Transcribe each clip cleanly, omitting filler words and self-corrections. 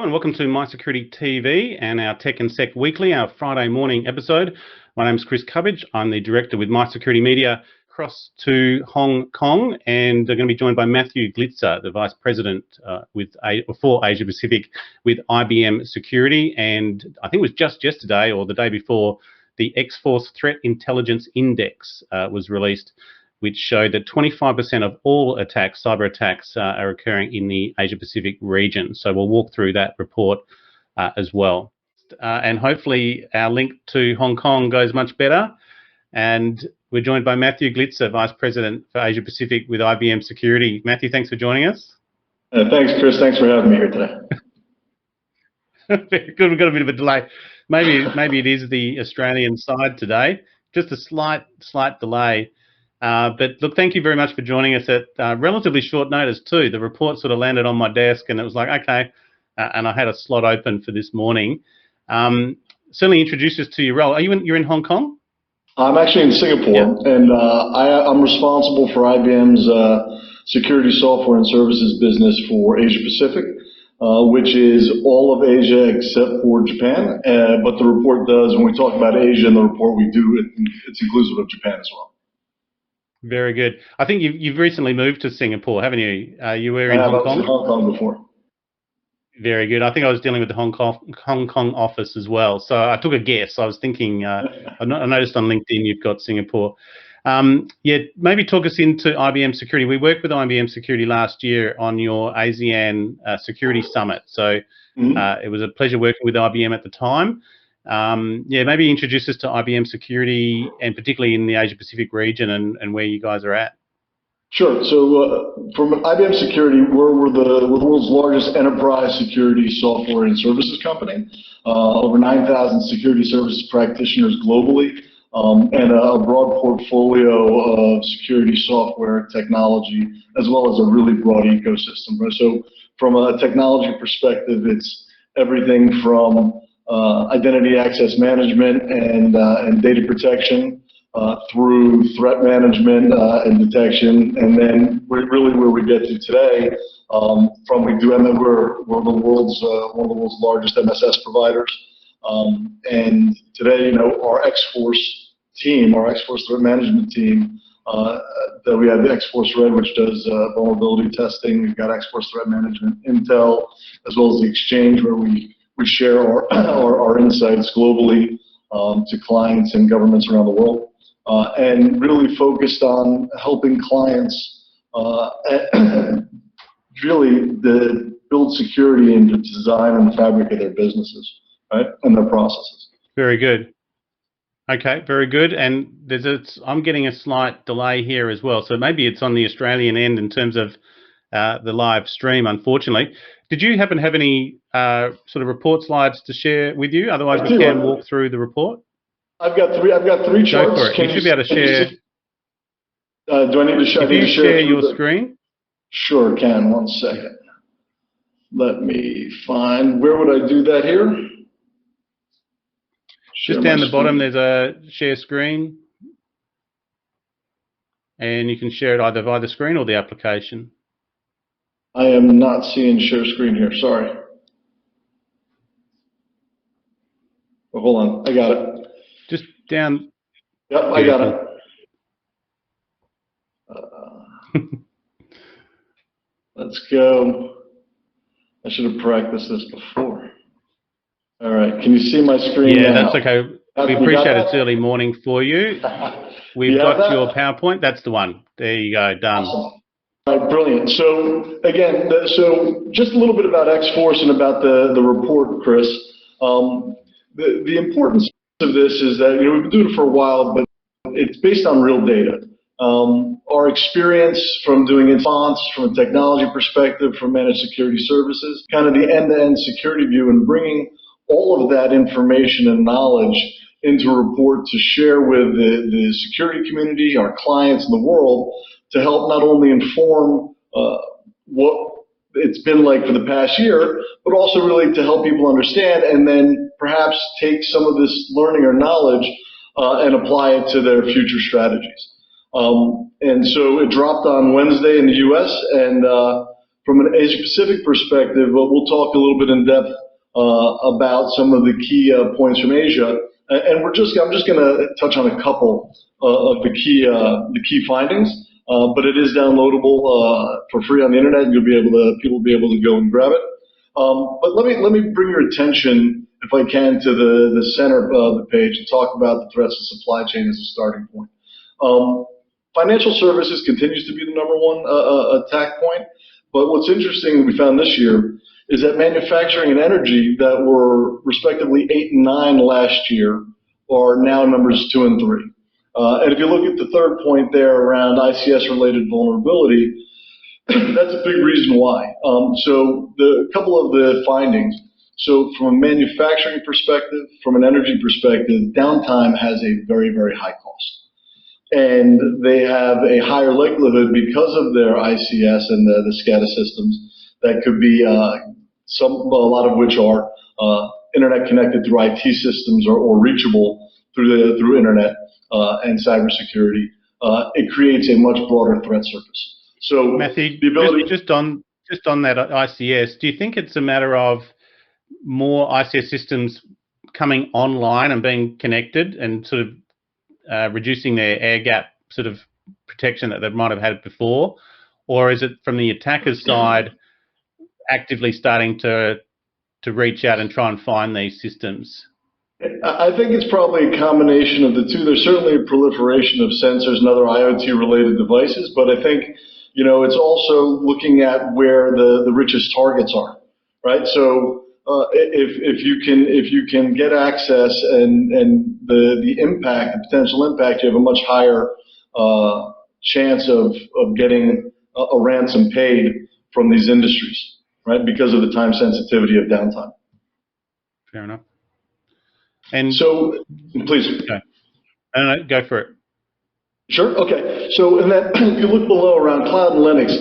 and welcome to My Security TV and our Tech and Sec Weekly, our Friday morning episode. My name is Chris Cubbage. I'm the director with My Security Media across to Hong Kong, and they're going to be joined by Matthew Glitzer, the Vice President for Asia Pacific with IBM Security. And I think it was just yesterday or the day before, the X-Force Threat Intelligence Index was released, which showed that 25% of all attacks, cyber attacks, are occurring in the Asia-Pacific region. So we'll walk through that report as well. And hopefully our link to Hong Kong goes much better. And we're joined by Matthew Glitzer, Vice President for Asia-Pacific with IBM Security. Matthew, thanks for joining us. Thanks, Chris. Thanks for having me here today. Very good. We've got a bit of a delay. Maybe it is the Australian side today. Just a slight delay. But look, thank you very much for joining us at relatively short notice too. The report sort of landed on my desk and it was like, okay, and I had a slot open for this morning. Certainly introduce us to your role. You're in Hong Kong? I'm actually in Singapore, yeah. And I'm responsible for IBM's security software and services business for Asia Pacific, which is all of Asia except for Japan. But the report does, when we talk about Asia in the report, it's inclusive of Japan as well. Very good. I think you've recently moved to Singapore, haven't you? You were in Hong Kong? I was in Hong Kong before. Very good. I think I was dealing with the Hong Kong office as well. So I took a guess. I was thinking, I noticed on LinkedIn you've got Singapore. Yeah, maybe talk us into IBM Security. We worked with IBM Security last year on your Asean Security Summit. So it was a pleasure working with IBM at the time. Yeah, maybe introduce us to IBM Security and particularly in the Asia Pacific region and where you guys are at. Sure. So from IBM Security, we're the world's largest enterprise security software and services company. Over 9,000 security services practitioners globally, and a broad portfolio of security software technology, as well as a really broad ecosystem. Right? So from a technology perspective, it's everything from identity access management and data protection through threat management and detection, and then really where we get to today, we're one of the world's largest MSS providers, and today, our X-Force team, our X-Force threat management team, that we have the X-Force Red, which does vulnerability testing. We've got X-Force threat management, Intel, as well as the Exchange, where we share our insights globally to clients and governments around the world. And really focused on helping clients really build security into design and fabric of their businesses, right, and their processes. Very good. Okay, very good. And I'm getting a slight delay here as well, so maybe it's on the Australian end in terms of the live stream, unfortunately. Did you happen to have any sort of report slides to share with you? Otherwise, we can walk through the report. I've got three charts. Go for it. You should be able to share. Do I need to share? Can you share your screen? Sure, can. 1 second. Let me find. Where would I do that here? Just down the bottom, there's a share screen, and you can share it either via the screen or the application. I am not seeing share screen here. Sorry. Oh, hold on. I got it. Just down. Yep, I got it. Let's go. I should have practiced this before. All right. Can you see my screen now? Yeah, that's okay. We appreciate it's early morning for you. We've got your PowerPoint. That's the one. There you go. Done. Awesome. All right, brilliant. So again, just a little bit about X-Force and about the report, Chris. The importance of this is that we've been doing it for a while, but it's based on real data. Our experience from doing response from a technology perspective, from managed security services, kind of the end-to-end security view, and bringing all of that information and knowledge into a report to share with the security community, our clients in the world, to help not only inform what it's been like for the past year, but also really to help people understand and then perhaps take some of this learning or knowledge and apply it to their future strategies. And so it dropped on Wednesday in the US, and From an Asia-Pacific perspective, we'll talk a little bit in depth about some of the key points from Asia, and I'm just going to touch on a couple of the key findings. But it is downloadable for free on the internet, and people will be able to go and grab it. But let me bring your attention, if I can, to the center of the page and talk about the threats to supply chain as a starting point. Financial services continues to be the #1 attack point. But what's interesting we found this year is that manufacturing and energy that were respectively 8 and 9 last year are now numbers 2 and 3. And if you look at the third point there around ICS-related vulnerability, that's a big reason why. So a couple of the findings. So from a manufacturing perspective, from an energy perspective, downtime has a very, very high cost. And they have a higher likelihood because of their ICS and the SCADA systems that could be a lot of which are internet connected through IT systems or reachable through internet and cybersecurity. It creates a much broader threat surface. So Matthew, the ability just on that ICS, do you think it's a matter of more ICS systems coming online and being connected and sort of reducing their air gap sort of protection that they might have had before? Or is it from the attacker's side actively starting to reach out and try and find these systems? I think it's probably a combination of the two. There's certainly a proliferation of sensors and other IoT-related devices, but I think, it's also looking at where the richest targets are, right? So if you can get access and the impact, the potential impact, you have a much higher chance of getting a ransom paid from these industries, right? Because of the time sensitivity of downtime. Fair enough. And so, please. Okay. No, go for it. Sure. Okay. So, if you look below around cloud and Linux,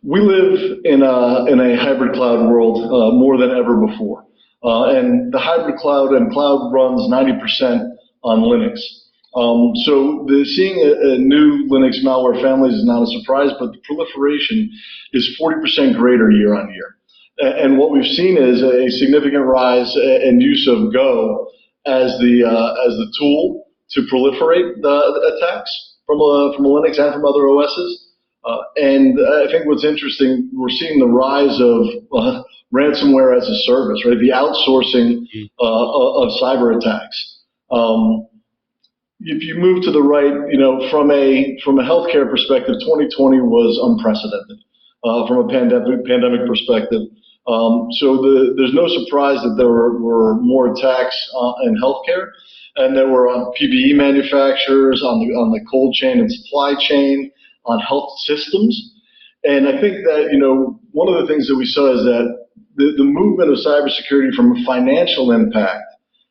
we live in a hybrid cloud world more than ever before, and the hybrid cloud runs 90% on Linux. So, seeing a new Linux malware families is not a surprise, but the proliferation is 40% greater year on year. And what we've seen is a significant rise in use of Go as the tool to proliferate the attacks from a Linux and from other OSs. And I think what's interesting, we're seeing the rise of ransomware as a service, right? The outsourcing of cyber attacks. If you move to the right, from a healthcare perspective, 2020 was unprecedented from a pandemic perspective. So there's no surprise that there were more attacks in healthcare, and there were on PPE manufacturers, on the cold chain and supply chain, on health systems. And I think that, one of the things that we saw is that the movement of cybersecurity from a financial impact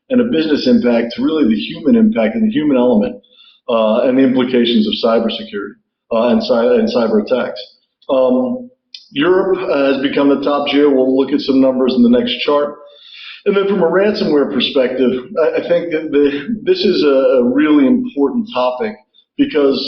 and a business impact to really the human impact and the human element and the implications of cybersecurity and cyber attacks. Europe has become the top geo. We'll look at some numbers in the next chart. And then from a ransomware perspective, I think that this is a really important topic because,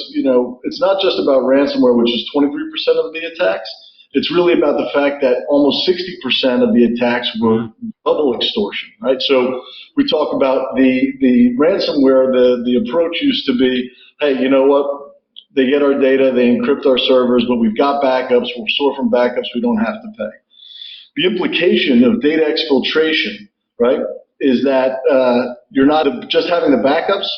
it's not just about ransomware, which is 23% of the attacks. It's really about the fact that almost 60% of the attacks were double extortion, right? So we talk about the ransomware, the approach used to be, hey, you know what? They get our data, they encrypt our servers, but we've got backups, we'll store from backups, we don't have to pay. The implication of data exfiltration, right, is that you're not just having the backups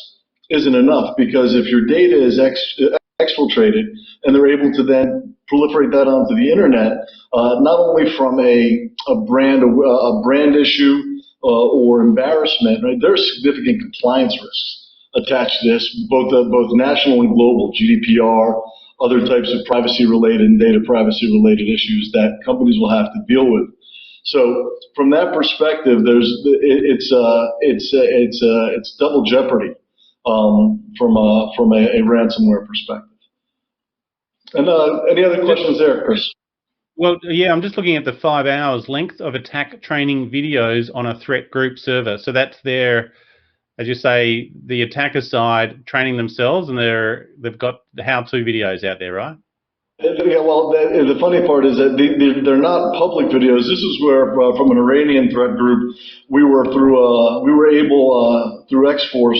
isn't enough, because if your data is exfiltrated and they're able to then proliferate that onto the internet, not only from a brand issue or embarrassment, right, there are significant compliance risks attached to this, both national and global, GDPR, other types of privacy-related and data privacy-related issues that companies will have to deal with. So from that perspective, it's double jeopardy from a ransomware perspective. And any other questions there, Chris? Well, yeah, I'm just looking at the 5 hours length of attack training videos on a threat group server. So that's their, as you say, the attacker side training themselves, and they've got the how-to videos out there, right? Yeah, well, the funny part is that they're not public videos. This is where, from an Iranian threat group, we were able through X-Force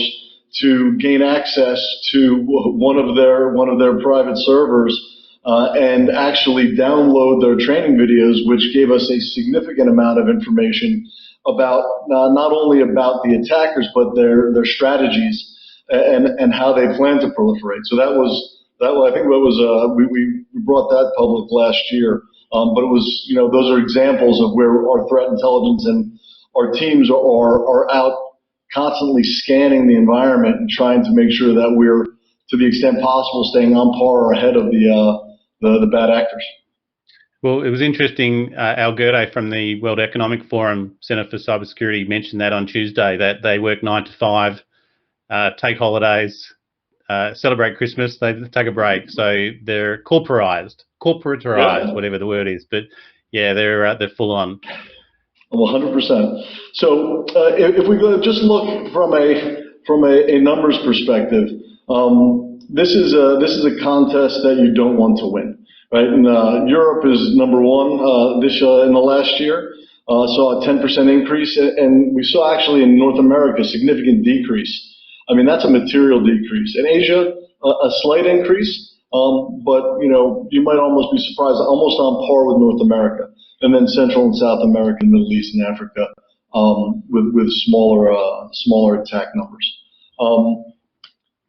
to gain access to one of their private servers and actually download their training videos, which gave us a significant amount of information about not only about the attackers but their strategies and how they plan to proliferate. So I think that was we brought that public last year, but it was, those are examples of where our threat intelligence and our teams are out constantly scanning the environment and trying to make sure that we're, to the extent possible, staying on par or ahead of the bad actors. Well, it was interesting. Al Gerde from the World Economic Forum Center for Cybersecurity mentioned that on Tuesday, that they work 9 to 5, take holidays, celebrate Christmas, they take a break. So they're corporatized, Yeah. whatever the word is. But yeah, they're full on. 100%. So if we go just look from a numbers perspective, this is a contest that you don't want to win, right? And Europe is number one in the last year. Saw a 10% increase, and we saw actually in North America a significant decrease. I mean, that's a material decrease. In Asia, a slight increase, but you might almost be surprised, almost on par with North America. And then Central and South America, Middle East, and Africa, with smaller attack numbers.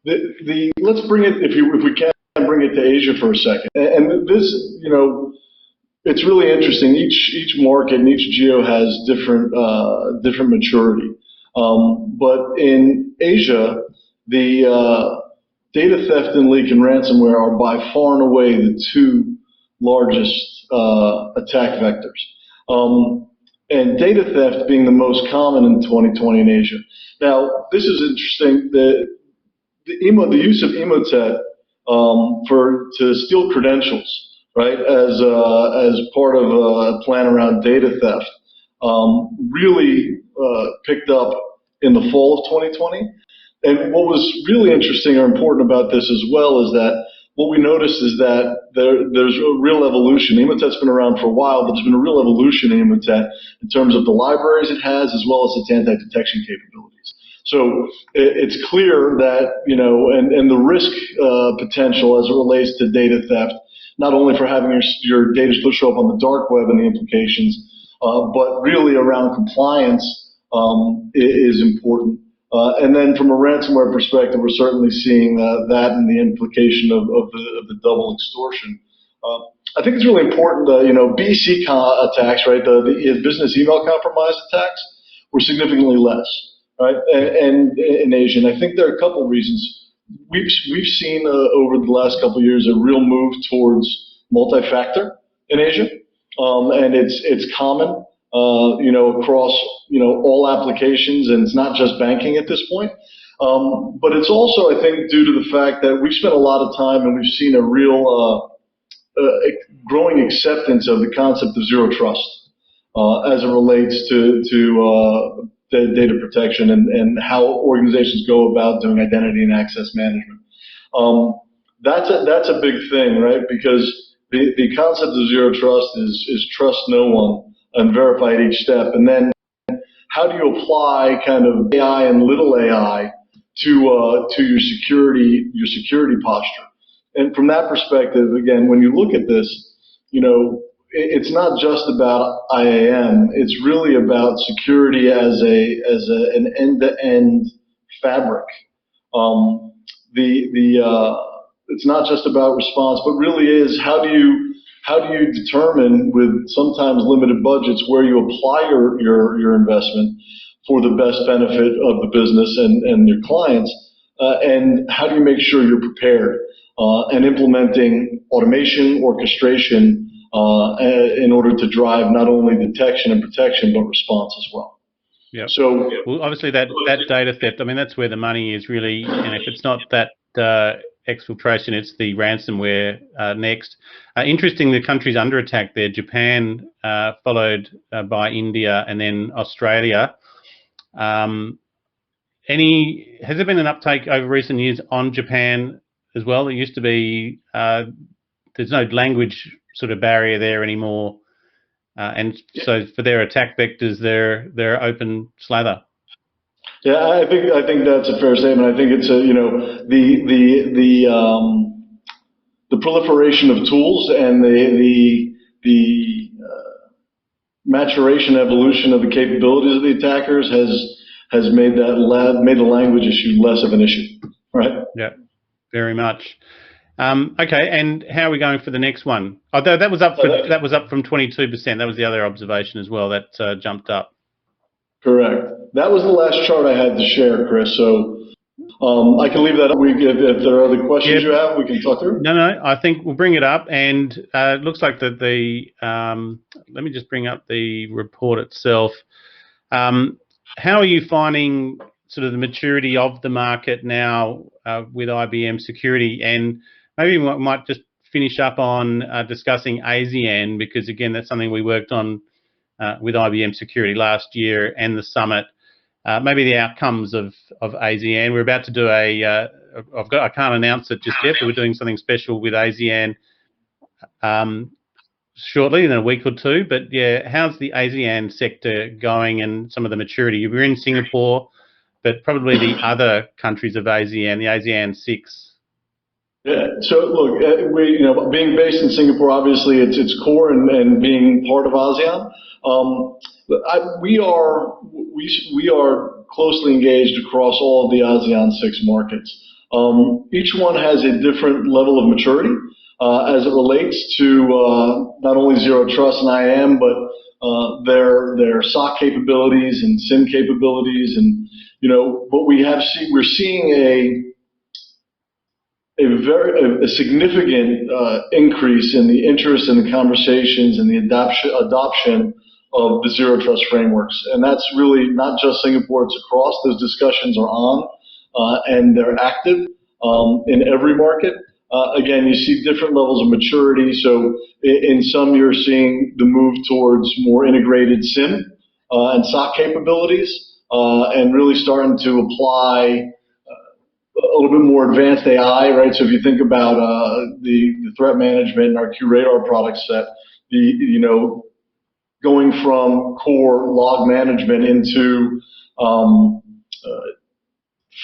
Let's bring it, if we can, bring it to Asia for a second. And this, it's really interesting. Each market and each geo has different maturity. But in Asia, the data theft and leak and ransomware are by far and away the two largest attack vectors. And data theft being the most common in 2020 in Asia. Now, this is interesting. The use of Emotet to steal credentials, right, as part of a plan around data theft, really picked up in the fall of 2020. And what was really interesting or important about this as well is that what we noticed is that there's a real evolution. Emotet's been around for a while, but there's been a real evolution in Emotet in terms of the libraries it has as well as its anti-detection capabilities. So it's clear that, and the risk potential as it relates to data theft, not only for having your data show up on the dark web and the implications, but really around compliance is important. And then from a ransomware perspective, we're certainly seeing that and the implication of the double extortion. I think it's really important, BC attacks, right, the business email compromise attacks were significantly less, right, and in Asia. And I think there are a couple of reasons. We've seen over the last couple of years a real move towards multi-factor in Asia, and it's common. Across, all applications, and it's not just banking at this point. But it's also, I think, due to the fact that we've spent a lot of time and we've seen a real growing acceptance of the concept of zero trust as it relates to data protection and how organizations go about doing identity and access management. That's a big thing, right? Because the concept of zero trust is trust no one and verify at each step. And then how do you apply kind of AI and little AI to your security posture? And from that perspective, again, when you look at this, it's not just about IAM. It's really about security as an end-to-end fabric. It's not just about response, but really is how do you determine with sometimes limited budgets where you apply your investment for the best benefit of the business and your clients, and how do you make sure you're prepared and implementing automation, orchestration in order to drive not only detection and protection but response as well. Yeah. So, well, obviously that data theft, I mean, that's where the money is really, and if it's not that exfiltration, it's the ransomware next. Interesting, the countries under attack there, Japan, followed by India, and then Australia. Has there been an uptake over recent years on Japan as well? It used to be, there's no language sort of barrier there anymore, and so for their attack vectors, they're open slather. Yeah, I think that's a fair statement. I think it's the proliferation of tools and the maturation evolution of the capabilities of the attackers has made the language issue less of an issue, right? Yeah, very much. Okay, and how are we going for the next one? Although that was up from 22%. That was the other observation as well. That jumped up. Correct. That was the last chart I had to share, Chris. So I can leave that up. If there are other questions you have, we can talk through. No, I think we'll bring it up. And it looks like that let me just bring up the report itself. How are you finding sort of the maturity of the market now with IBM Security? And maybe we might just finish up on discussing Asean, because again, that's something we worked on with IBM Security last year and the summit. Maybe the outcomes of Asean. We're about to do I can't announce it just yet, but we're doing something special with Asean shortly, in a week or two. But yeah, how's the Asean sector going and some of the maturity? We're in Singapore, but probably the other countries of Asean, the Asean 6. Yeah. So look, being based in Singapore, obviously it's core and being part of ASEAN. We are closely engaged across all of the ASEAN 6 markets. Each one has a different level of maturity as it relates to not only zero trust and IAM, but their SOC capabilities and SIM capabilities, and what we're seeing a significant increase in the interest and the conversations and the adoption of the zero trust frameworks. And that's really not just Singapore, it's across. Those discussions are on and they're active in every market. Again, you see different levels of maturity. So in some, you're seeing the move towards more integrated SIM and SOC capabilities, and really starting to apply a little bit more advanced AI, right? So if you think about the threat management and our QRadar product set, going from core log management into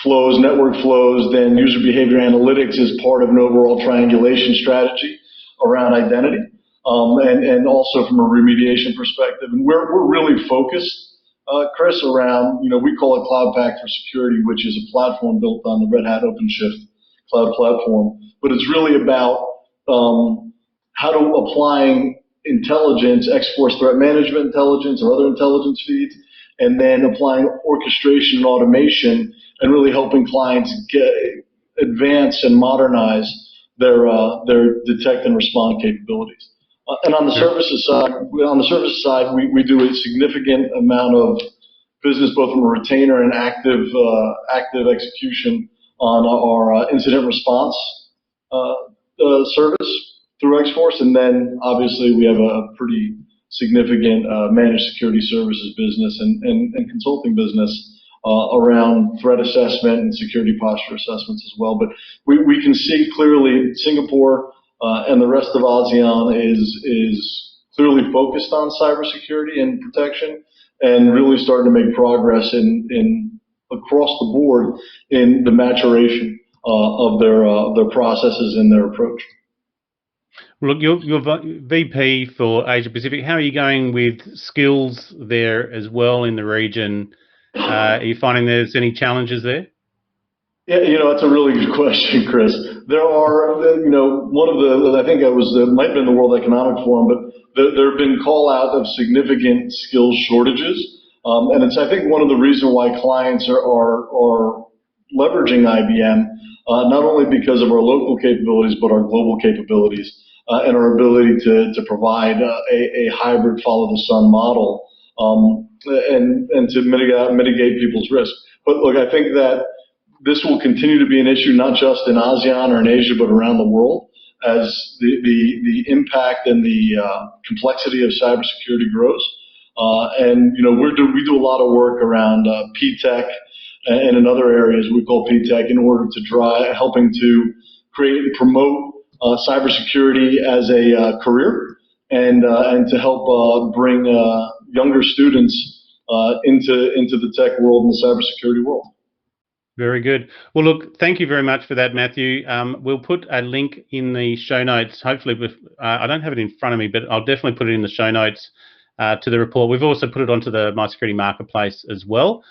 flows, network flows, then user behavior analytics is part of an overall triangulation strategy around identity, and also from a remediation perspective. And we're really focused, Chris, around, we call it Cloud Pack for Security, which is a platform built on the Red Hat OpenShift cloud platform. But it's really about applying intelligence, X-Force threat management intelligence or other intelligence feeds, and then applying orchestration and automation and really helping clients advance and modernize their detect and respond capabilities. And on the services side, we do a significant amount of business, both from a retainer and active execution on our incident response service through X-Force. And then obviously we have a pretty significant managed security services business and consulting business around threat assessment and security posture assessments as well. But we can see clearly Singapore and the rest of ASEAN is clearly focused on cybersecurity and protection, and really starting to make progress in across the board in the maturation of their processes and their approach. Look, you're VP for Asia Pacific. How are you going with skills there as well in the region? Are you finding there's any challenges there? Yeah, that's a really good question, Chris. There are, one of the, I think it might have been the World Economic Forum, but there have been call out of significant skills shortages. And it's, I think, one of the reasons why clients are leveraging IBM, not only because of our local capabilities, but our global capabilities, and our ability to provide a hybrid follow the sun model, and to mitigate people's risk. But look, I think that this will continue to be an issue, not just in ASEAN or in Asia, but around the world, as the impact and the complexity of cybersecurity grows. And we do a lot of work around P-Tech and in other areas we call P-Tech in order to helping to create and promote cybersecurity as a career and to help bring younger students into the tech world and the cybersecurity world. Very good. Well, look, thank you very much for that, Matthew. We'll put a link in the show notes. Hopefully, I don't have it in front of me, but I'll definitely put it in the show notes to the report. We've also put it onto the My Security Marketplace as well.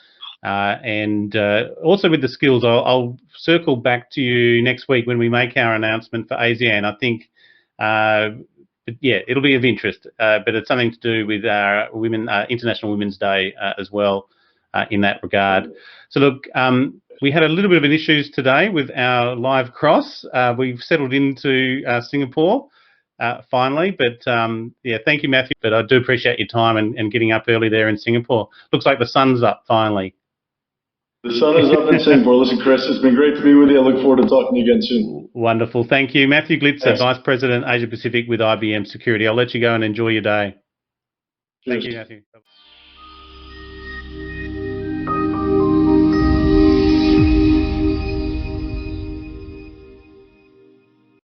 And also with the skills, I'll circle back to you next week when we make our announcement for ASEAN. I think, yeah, it'll be of interest, but it's something to do with our International Women's Day as well in that regard. So look, we had a little bit of an issues today with our live cross. We've settled into Singapore finally, but yeah, thank you, Matthew. But I do appreciate your time and getting up early there in Singapore. Looks like the sun's up finally. The sun is up in Singapore. Listen, Chris, it's been great to be with you. I look forward to talking to you again soon. Wonderful. Thank you. Matthew Glitzer, Thanks. Vice President, Asia Pacific with IBM Security. I'll let you go and enjoy your day. Cheers. Thank you, Matthew.